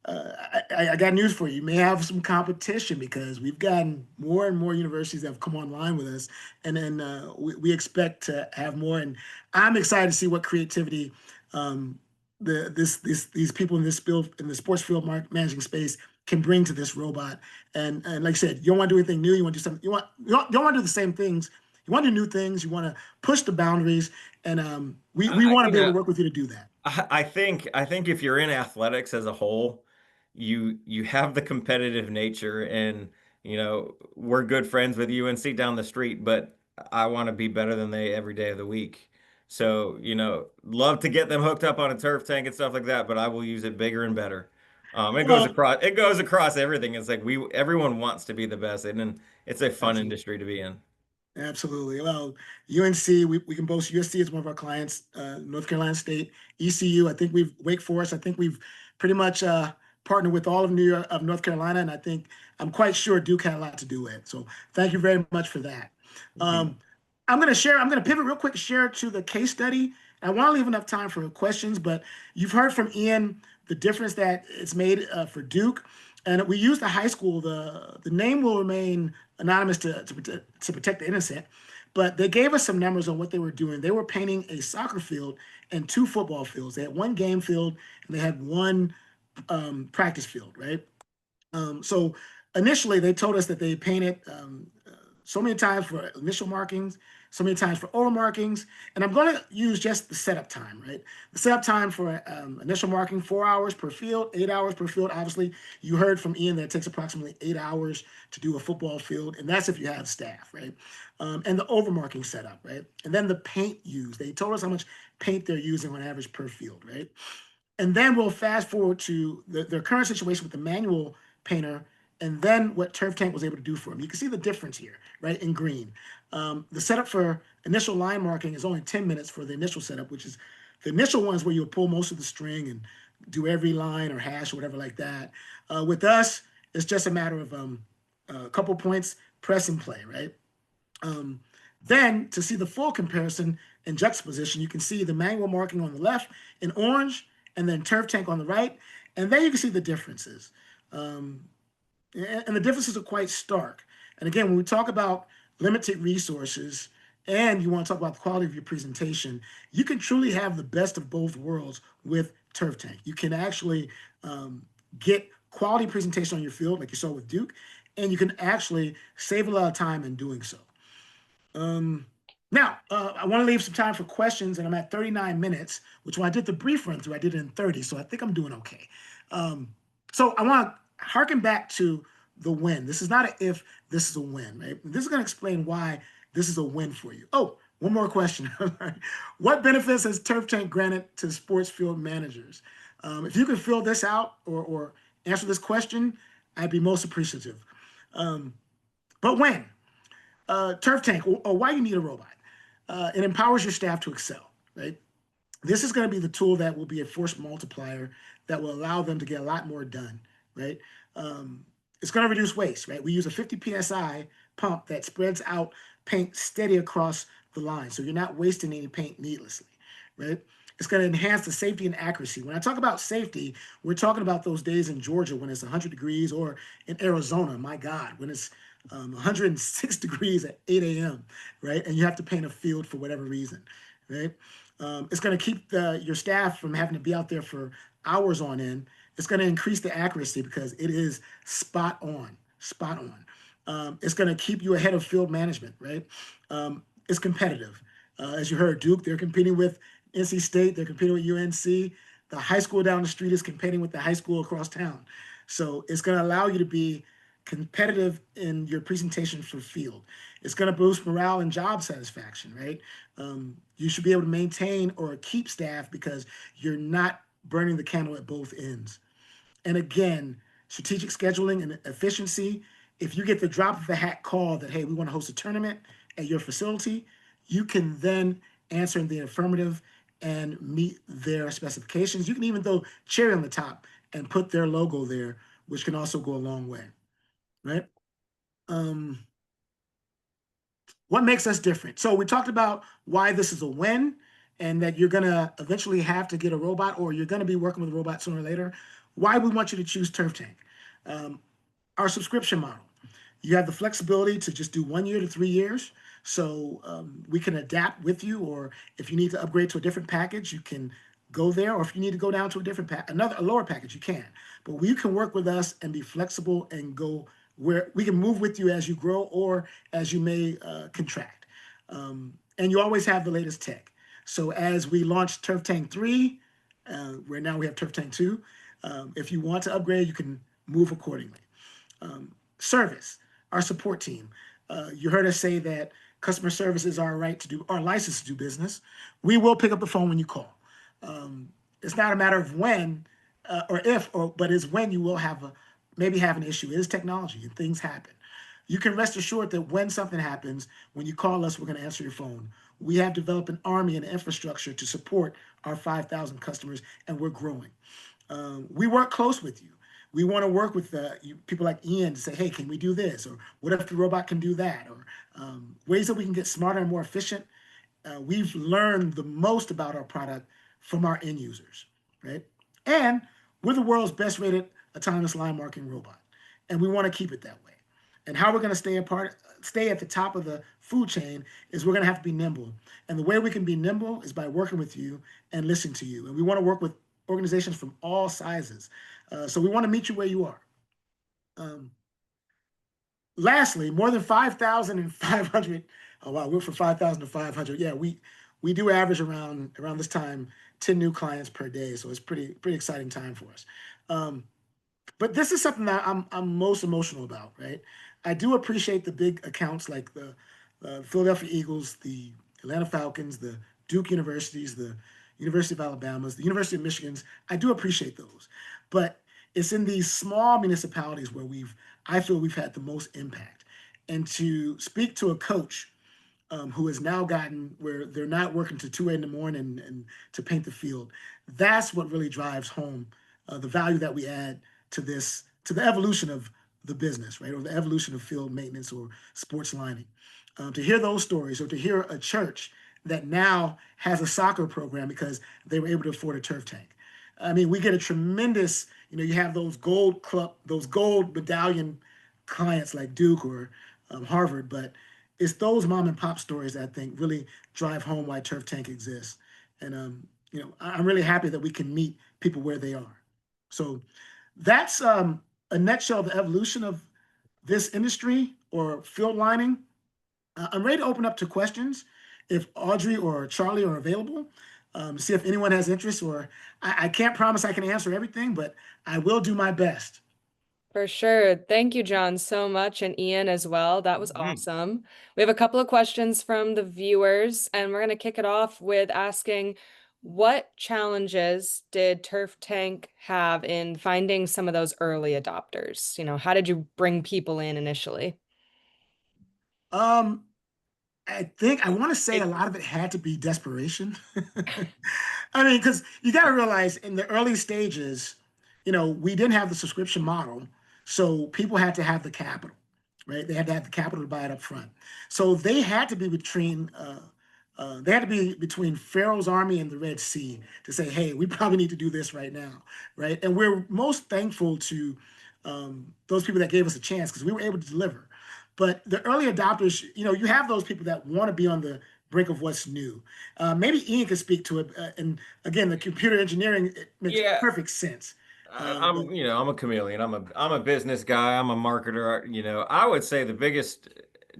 Speaker 3: I got news for you. You may have some competition because we've gotten more and more universities that have come online with us, and then we expect to have more. And I'm excited to see what creativity these people in this field, in the sports field managing space, can bring to this robot. And like I said, you don't want to do anything new. You want to do something. You don't want to do the same things. You want to do new things. You want to push the boundaries, and we want to be able to work with you to do that.
Speaker 2: I think if you're in athletics as a whole, you have the competitive nature, and we're good friends with UNC down the street, but I want to be better than they every day of the week. So, love to get them hooked up on a turf tank and stuff like that, but I will use it bigger and better.
Speaker 3: Well,
Speaker 2: It goes across everything. It's like everyone wants to be the best, and it's a fun
Speaker 3: absolutely.
Speaker 2: industry to be in.
Speaker 3: Absolutely. Well, UNC, we can boast USC is one of our clients, North Carolina State, ECU. I think we've Wake Forest. I think we've pretty much partnered with all of North Carolina, and I think I'm quite sure Duke had a lot to do with it. So thank you very much for that. Um, I'm going to pivot real quick, share to the case study. I want to leave enough time for questions, but you've heard from Ian the difference that it's made for Duke. And we use the high school. The name will remain anonymous to protect the innocent, but they gave us some numbers on what they were doing. They were painting a soccer field and two football fields. They had one game field and they had one practice field, right? So initially, they told us that they painted so many times for initial markings, so many times for over markings, and I'm going to use just the setup time, right? The setup time for initial marking, 4 hours per field, 8 hours per field. Obviously, you heard from Ian that it takes approximately 8 hours to do a football field, and that's if you have staff, right? And the over marking setup, right? And then the paint used. They told us how much paint they're using on average per field, right? And then we'll fast forward to their current situation with the manual painter, and then what Turf Tank was able to do for them. You can see the difference here, right, in green. The setup for initial line marking is only 10 minutes for the initial setup, which is the initial ones where you'll pull most of the string and do every line or hash or whatever like that. With us, it's just a matter of a couple points, press and play, right? Then to see the full comparison in juxtaposition, you can see the manual marking on the left in orange, and then Turf Tank on the right, and then you can see the differences. And the differences are quite stark. And again, when we talk about limited resources and you want to talk about the quality of your presentation, you can truly have the best of both worlds with Turf Tank. You can actually get quality presentation on your field, like you saw with Duke, and you can actually save a lot of time in doing so. Now, I want to leave some time for questions, and I'm at 39 minutes, which when I did the brief run through, I did it in 30, so I think I'm doing okay. So I want to harken back to the win. This is not an if, this is a win, right? This is going to explain why this is a win for you. Oh, one more question. What benefits has Turf Tank granted to sports field managers? If you could fill this out or answer this question, I'd be most appreciative. But when? Turf Tank, or why you need a robot. It empowers your staff to excel, right? This is going to be the tool that will be a force multiplier that will allow them to get a lot more done, right? It's going to reduce waste, right? We use a 50 psi pump that spreads out paint steady across the line, so you're not wasting any paint needlessly, right? It's going to enhance the safety and accuracy. When I talk about safety, we're talking about those days in Georgia when it's 100 degrees, or in Arizona, my God, when it's 106 degrees at 8 a.m., right? And you have to paint a field for whatever reason, right? It's going to keep your staff from having to be out there for hours on end. It's going to increase the accuracy because it is spot on, spot on. It's going to keep you ahead of field management, right? It's competitive. As you heard, Duke, they're competing with NC State, they're competing with UNC. The high school down the street is competing with the high school across town. So it's going to allow you to be competitive in your presentation for field. It's going to boost morale and job satisfaction, right? You should be able to maintain or keep staff because you're not burning the candle at both ends. And again, strategic scheduling and efficiency. If you get the drop of the hat call that, hey, we want to host a tournament at your facility, you can then answer in the affirmative and meet their specifications. You can even throw cherry on the top and put their logo there, which can also go a long way, right? What makes us different? So we talked about why this is a win and that you're going to eventually have to get a robot, or you're going to be working with a robot sooner or later. Why we want you to choose Turf Tank. Our subscription model. You have the flexibility to just do 1 year to 3 years. So we can adapt with you, or if you need to upgrade to a different package, you can go there, or if you need to go down to a different a lower package, you can. But we can work with us and be flexible and go where we can move with you as you grow or as you may contract. And you always have the latest tech. So as we launch Turf Tank 3, where now we have Turf Tank 2, if you want to upgrade, you can move accordingly. Service, our support team. You heard us say that customer service is our right to do, our license to do business. We will pick up the phone when you call. It's not a matter of when or if, but it's when you will maybe have an issue. It is technology and things happen. You can rest assured that when something happens, when you call us, we're going to answer your phone. We have developed an army and infrastructure to support our 5,000 customers, and we're growing. We work close with you. We want to work with people like Ian to say, hey, can we do this? Or what if the robot can do that? Or ways that we can get smarter and more efficient. We've learned the most about our product from our end users, right? And we're the world's best rated autonomous line marking robot. And we want to keep it that way. And how we're going to stay at the top of the food chain is we're going to have to be nimble. And the way we can be nimble is by working with you and listening to you. And we want to work with organizations from all sizes. So we want to meet you where you are. Lastly, more than 5,500. Oh wow, we're from 5,000 to 500. Yeah, we do average around this time 10 new clients per day. So it's pretty exciting time for us. But this is something that I'm most emotional about, right? I do appreciate the big accounts like the Philadelphia Eagles, the Atlanta Falcons, the Duke Universities, the University of Alabama's, the University of Michigan's. I do appreciate those. But it's in these small municipalities where I feel we've had the most impact. And to speak to a coach who has now gotten where they're not working to 2 a.m. in the morning and to paint the field, that's what really drives home the value that we add to the evolution of the business, right? Or the evolution of field maintenance or sports lining. To hear those stories, or to hear a church that now has a soccer program because they were able to afford a turf tank. I mean, we get a tremendous, you have those gold medallion clients like Duke or Harvard, but it's those mom and pop stories that I think really drive home why Turf Tank exists. And, I'm really happy that we can meet people where they are. So that's a nutshell of the evolution of this industry or field lining. I'm ready to open up to questions if Audrey or Charlie are available. See if anyone has interest, or I can't promise I can answer everything, but I will do my best.
Speaker 1: For sure. Thank you, John, so much, and Ian as well. That was awesome. We have a couple of questions from the viewers, and we're going to kick it off with asking, what challenges did Turf Tank have in finding some of those early adopters? How did you bring people in initially?
Speaker 3: Um, I think I want to say a lot of it had to be desperation. I mean, because you got to realize in the early stages, we didn't have the subscription model, so people had to have the capital, right? They had to have the capital to buy it up front. So they had to be between Pharaoh's army and the Red Sea to say, hey, we probably need to do this right now, right? And we're most thankful to those people that gave us a chance because we were able to deliver. But the early adopters, you have those people that want to be on the brink of what's new. Maybe Ian could speak to it. And again, the computer engineering, it makes
Speaker 2: Yeah.
Speaker 3: perfect sense.
Speaker 2: I'm a chameleon. I'm a business guy. I'm a marketer. I would say the biggest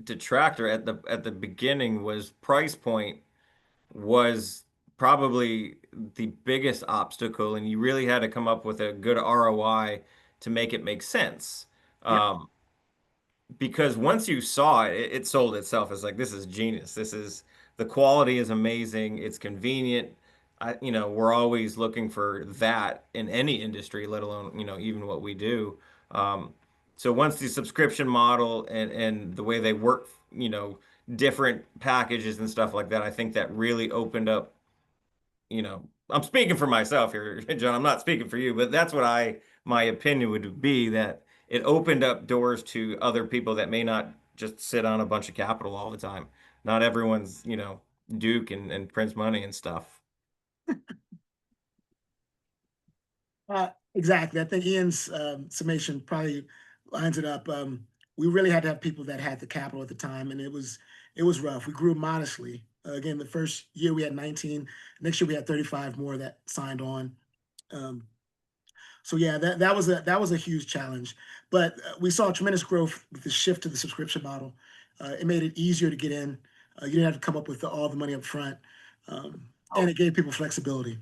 Speaker 2: detractor at the beginning was price point was probably the biggest obstacle, and you really had to come up with a good ROI to make it make sense.
Speaker 3: Yep.
Speaker 2: Because once you saw it, it sold itself as like, this is genius. The quality is amazing. It's convenient. We're always looking for that in any industry, let alone, even what we do. So once the subscription model and the way they work, different packages and stuff like that, I think that really opened up, I'm speaking for myself here, John. I'm not speaking for you, but that's what my opinion would be, that it opened up doors to other people that may not just sit on a bunch of capital all the time. Not everyone's, Duke and Prince money and stuff.
Speaker 3: Exactly. I think Ian's summation probably lines it up. We really had to have people that had the capital at the time, and it was rough. We grew modestly. Again, the first year we had 19. Next year we had 35 more that signed on. Um, so yeah, that was a huge challenge. But we saw tremendous growth with the shift to the subscription model. It made it easier to get in. You didn't have to come up with all the money up front, and it gave people flexibility.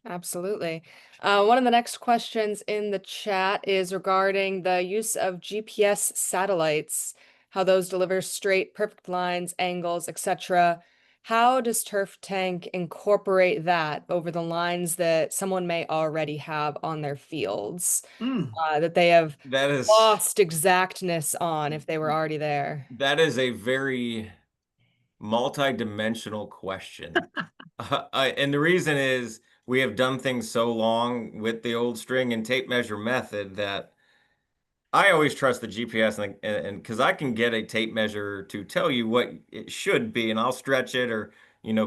Speaker 1: Absolutely. One of the next questions in the chat is regarding the use of GPS satellites, how those deliver straight, perfect lines, angles, etc. How does Turf Tank incorporate that over the lines that someone may already have on their fields, that they have
Speaker 2: That is
Speaker 1: lost exactness on if they were already there?
Speaker 2: a very multi-dimensional question. And the reason is we have done things so long with the old string and tape measure method that I always trust the GPS, and because I can get a tape measure to tell you what it should be, and I'll stretch it or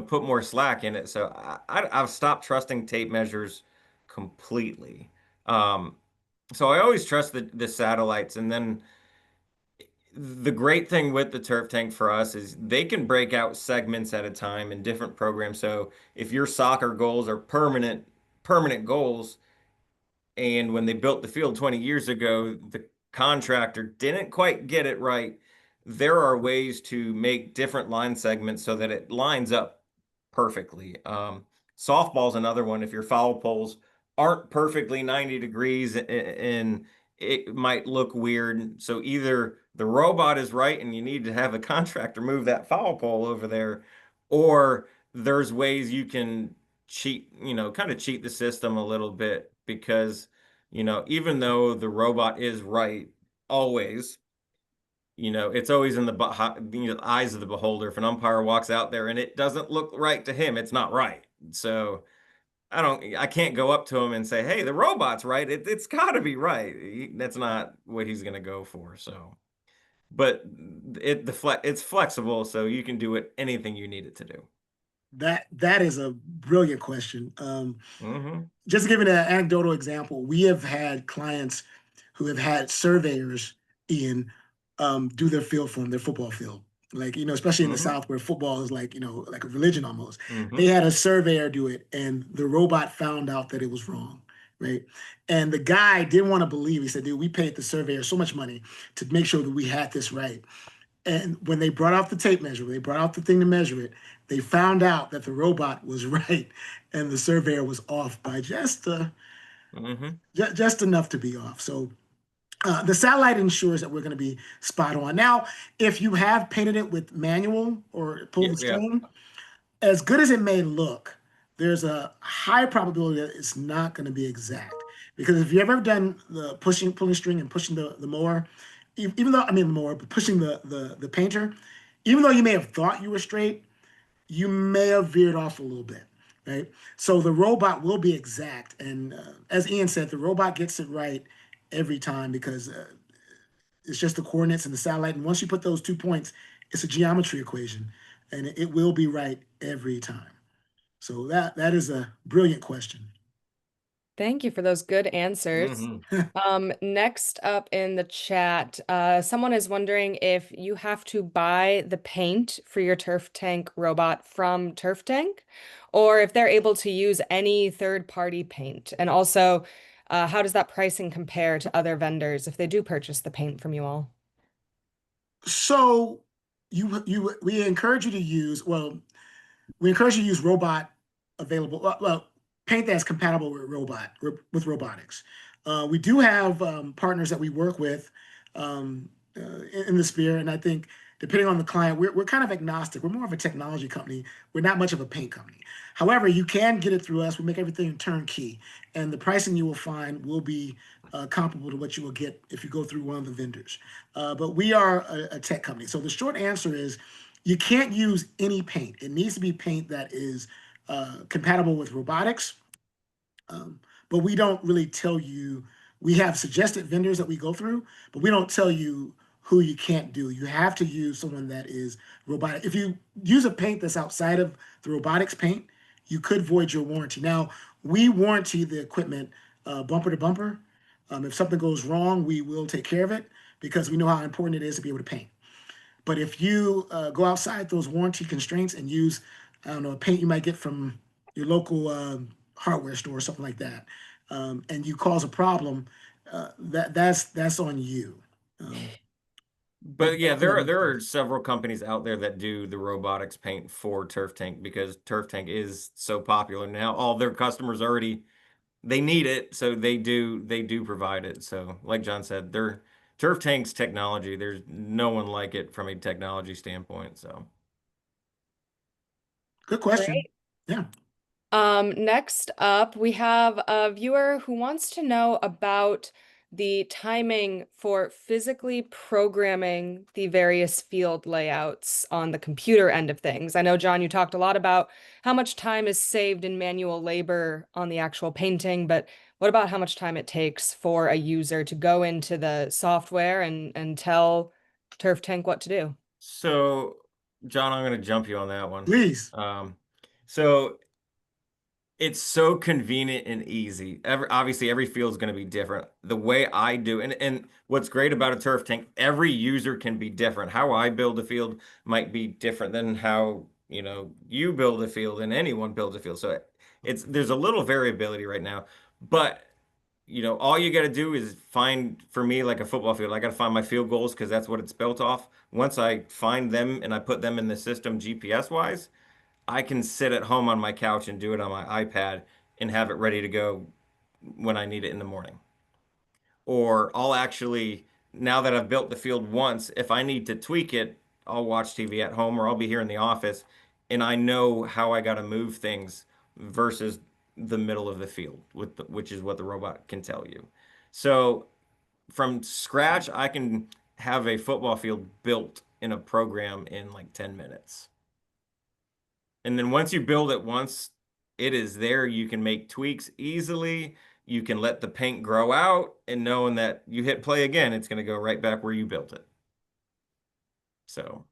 Speaker 2: put more slack in it. So I've stopped trusting tape measures completely. Um, so I always trust the satellites, and then the great thing with the Turf Tank for us is they can break out segments at a time in different programs. So if your soccer goals are permanent goals, and when they built the field 20 years ago, the contractor didn't quite get it right, there are ways to make different line segments so that it lines up perfectly. Softball's another one. If your foul poles aren't perfectly 90 degrees and it might look weird. So either the robot is right and you need to have a contractor move that foul pole over there, or there's ways you can cheat, kind of cheat the system a little bit because, even though the robot is right always, it's always in the eyes of the beholder. If an umpire walks out there and it doesn't look right to him, it's not right. So I can't go up to him and say, hey, the robot's right. It's got to be right. That's not what he's going to go for. So, but it's flexible, so you can do anything you need it to do.
Speaker 3: That is a brilliant question.
Speaker 2: Mm-hmm.
Speaker 3: Just to give you an anecdotal example, we have had clients who have had surveyors do their field for them, their football field. Like, especially in the South where football is like, like a religion almost. They had a surveyor do it and the robot found out that it was wrong, right? And the guy didn't want to believe. He said, dude, we paid the surveyor so much money to make sure that we had this right. And when they brought out the tape measure, they brought out the thing to measure it, they found out that the robot was right and the surveyor was off by just just enough to be off. So the satellite ensures that we're going to be spot on. Now, if you have painted it with manual or pull
Speaker 2: Yeah,
Speaker 3: the
Speaker 2: yeah.
Speaker 3: string, as good as it may look, there's a high probability that it's not going to be exact. Because if you've ever done the pulling string and pushing the mower, even though, I mean the mower, but pushing the painter, even though you may have thought you were straight, you may have veered off a little bit, right? So the robot will be exact. And as Ian said, the robot gets it right every time because it's just the coordinates and the satellite. And once you put those 2 points, it's a geometry equation and it will be right every time. So that is a brilliant question.
Speaker 1: Thank you for those good answers. Next up in the chat, someone is wondering if you have to buy the paint for your Turf Tank robot from Turf Tank, or if they're able to use any third-party paint. And also, how does that pricing compare to other vendors if they do purchase the paint from you all?
Speaker 3: So we encourage you to use, well, we encourage you to use robot available, well, paint that's compatible with robotics. We do have partners that we work with in the sphere, and I think depending on the client, we're kind of agnostic. We're more of a technology company. We're not much of a paint company. However, you can get it through us. We make everything turnkey, and the pricing you will find will be comparable to what you will get if you go through one of the vendors. But we are a tech company. So the short answer is you can't use any paint. It needs to be paint that is compatible with robotics. But we don't really tell you, we have suggested vendors that we go through, but we don't tell you who you can't do. You have to use someone that is robotic. If you use a paint that's outside of the robotics paint, you could void your warranty. Now, we warranty the equipment bumper to bumper. If something goes wrong, we will take care of it because we know how important it is to be able to paint. But if you go outside those warranty constraints and use, I don't know, a paint you might get from your local hardware store or something like that, and you cause a problem, that's on you.
Speaker 2: But yeah, there are several companies out there that do the robotics paint for Turf Tank because Turf Tank is so popular now. All their customers already they need it, so they do provide it. So, like John said, their Turf Tank's technology, there's no one like it from a technology standpoint. So,
Speaker 3: good question.
Speaker 1: Great.
Speaker 3: Yeah.
Speaker 1: Next up, we have a viewer who wants to know about the timing for physically programming the various field layouts on the computer end of things. I know, John, you talked a lot about how much time is saved in manual labor on the actual painting, but what about how much time it takes for a user to go into the software and tell Turf Tank what to do?
Speaker 2: so John, I'm going to jump you on that one.
Speaker 3: Please.
Speaker 2: So it's so convenient and easy. Obviously, every field is going to be different. The way I do, and what's great about a Turf Tank, every user can be different. How I build a field might be different than how, you build a field and anyone builds a field. So there's a little variability right now. But, all you got to do is find, for me, like a football field, I got to find my field goals because that's what it's built off. Once I find them and I put them in the system GPS wise, I can sit at home on my couch and do it on my iPad and have it ready to go when I need it in the morning. Or I'll actually, now that I've built the field once, if I need to tweak it, I'll watch TV at home or I'll be here in the office and I know how I got to move things versus the middle of the field, which is what the robot can tell you. So from scratch, I can have a football field built in a program in like 10 minutes. And then once you build it once, it is there. You can make tweaks easily. You can let the paint grow out and knowing that you hit play again, it's going to go right back where you built it. So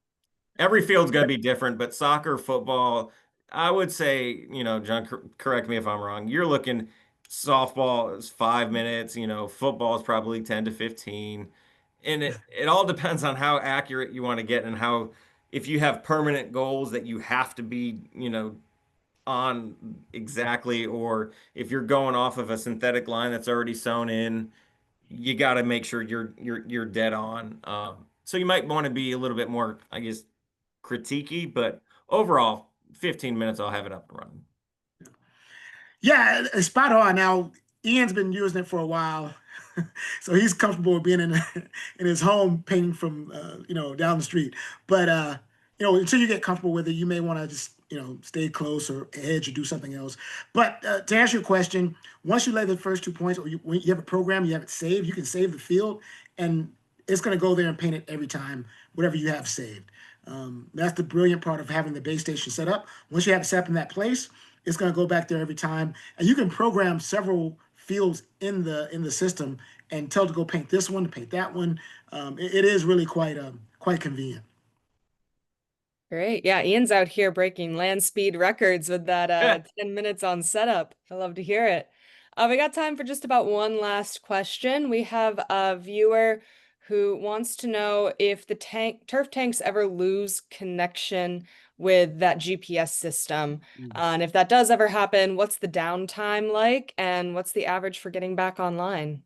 Speaker 2: every field's going to be different, but soccer, football, I would say, John, correct me if I'm wrong. You're looking softball is 5 minutes, football is probably 10 to 15. And it all depends on how accurate you want to get and how, if you have permanent goals that you have to be, on exactly, or if you're going off of a synthetic line that's already sewn in, you got to make sure you're dead on. So you might want to be a little bit more, I guess, critiquey, but overall, 15 minutes, I'll have it up and running.
Speaker 3: Yeah, spot on. Now, Ian's been using it for a while, so he's comfortable with being in in his home painting from down the street. But until you get comfortable with it, you may want to just stay close or edge or do something else. But to answer your question, once you lay the first 2 points, or when you have a program, you have it saved, you can save the field, and it's going to go there and paint it every time, whatever you have saved. That's the brilliant part of having the base station set up. Once you have it set up in that place, it's going to go back there every time, and you can program several fields in the system and tell it to go paint this one, to paint that one. It is really quite convenient.
Speaker 1: Great. Yeah, Ian's out here breaking land speed records with that 10 minutes on setup. I love to hear it. We got time for just about one last question. We have a viewer who wants to know if the turf tanks ever lose connection with that GPS system. And if that does ever happen, what's the downtime like and what's the average for getting back online?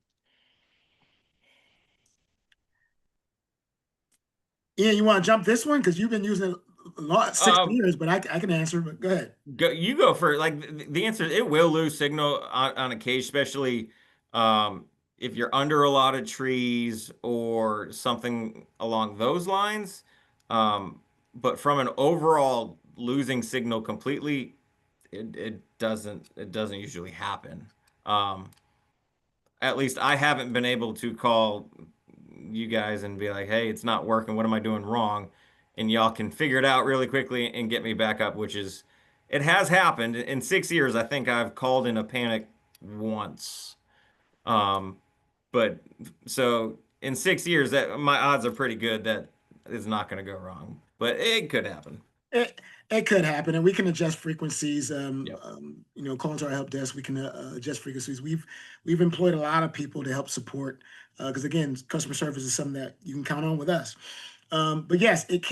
Speaker 3: Ian, you want to jump this one? Because you've been using it a lot, 6 years, but I can answer, but go ahead.
Speaker 2: You go for it. Like the answer, it will lose signal on occasion, especially if you're under a lot of trees or something along those lines. But from an overall losing signal completely, it doesn't usually happen. At least I haven't been able to call you guys and be like, hey, it's not working. What am I doing wrong? And y'all can figure it out really quickly and get me back up, which is, it has happened. In 6 years, I think I've called in a panic once. But so in 6 years, that my odds are pretty good that it's not going to go wrong, but it could happen.
Speaker 3: It could happen, and we can adjust frequencies.
Speaker 2: Yep.
Speaker 3: Calling to our help desk, we can adjust frequencies. We've employed a lot of people to help support, because again, customer service is something that you can count on with us. But yes, it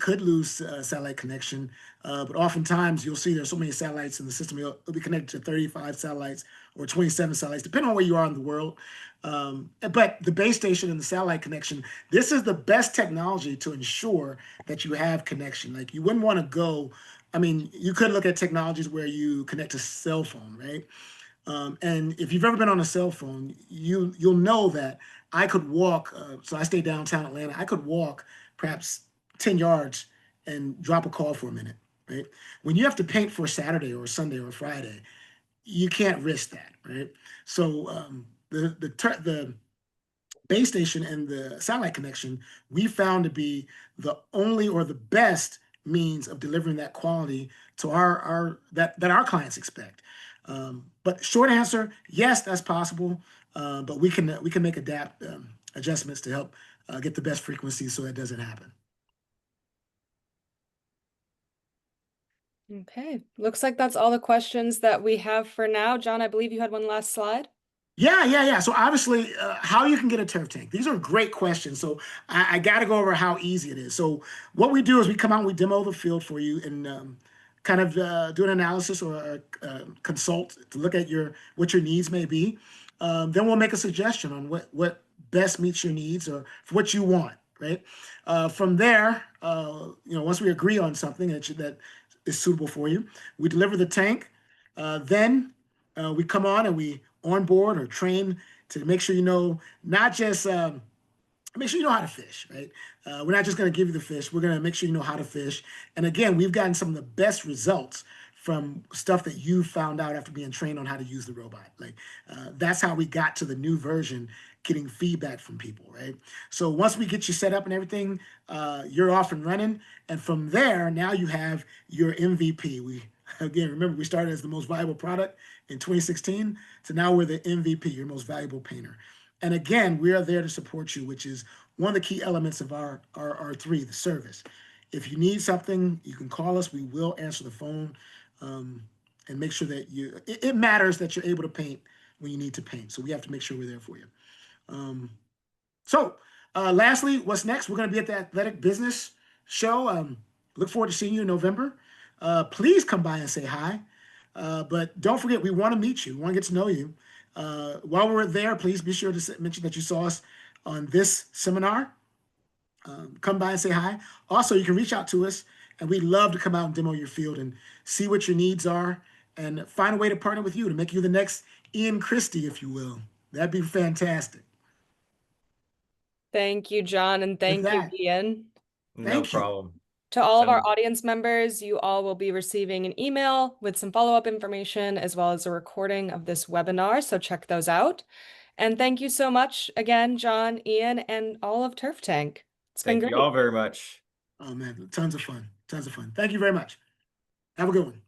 Speaker 3: could lose satellite connection. But oftentimes you'll see there's so many satellites in the system. It'll be connected to 35 satellites or 27 satellites, depending on where you are in the world. But the base station and the satellite connection, this is the best technology to ensure that you have connection. Like you wouldn't want to go, I mean, you could look at technologies where you connect to cell phone, right? And if you've ever been on a cell phone, you'll know that I could walk. So I stay downtown Atlanta. I could walk perhaps 10 yards and drop a call for a minute, right? When you have to paint for Saturday or Sunday or Friday, you can't risk that, right? So the base station and the satellite connection we found to be the only or the best means of delivering that quality to that our clients expect. But short answer, yes, that's possible. But we can make adjustments to help get the best frequency so that doesn't happen.
Speaker 1: Okay, looks like that's all the questions that we have for now. John, I believe you had one last slide.
Speaker 3: Yeah. So obviously, how you can get a turf tank. These are great questions. So I got to go over how easy it is. So what we do is we come out and we demo the field for you and kind of do an analysis or consult to look at what your needs may be. Then we'll make a suggestion on what best meets your needs or for what you want, right? From there, once we agree on something that is suitable for you, we deliver the tank. Then we come on and we onboard or train to make sure not just make sure you know how to fish, right? We're not just going to give you the fish. We're going to make sure you know how to fish. And again, we've gotten some of the best results from stuff that you found out after being trained on how to use the robot. Like that's how we got to the new version, getting feedback from people, right? So once we get you set up and everything, you're off and running. And from there, now you have your MVP. Remember, we started as the most valuable product in 2016. So now we're the MVP, your most valuable painter. And again, we are there to support you, which is one of the key elements of our R3, the service. If you need something, you can call us. We will answer the phone and make sure that it matters that you're able to paint when you need to paint. So we have to make sure we're there for you. Lastly, what's next? We're going to be at the Athletic Business Show. Look forward to seeing you in November. Please come by and say hi. But don't forget, we want to meet you. We want to get to know you. While we're there, please be sure to mention that you saw us on this seminar. Come by and say hi. Also, you can reach out to us, and we'd love to come out and demo your field and see what your needs are and find a way to partner with you to make you the next Ian Christie, if you will. That'd be fantastic.
Speaker 1: Thank you, John, and thank you, Ian.
Speaker 2: No
Speaker 3: Thank you.
Speaker 2: problem.
Speaker 1: To all of our
Speaker 2: Send-
Speaker 1: audience members, you all will be receiving an email with some follow-up information as well as a recording of this webinar, so check those out. And thank you so much again, John, Ian, and all of Turf Tank. It's been
Speaker 2: Thank
Speaker 1: great.
Speaker 2: you all very much.
Speaker 3: Oh man, tons of fun. Tons of fun. Thank you very much. Have a good one.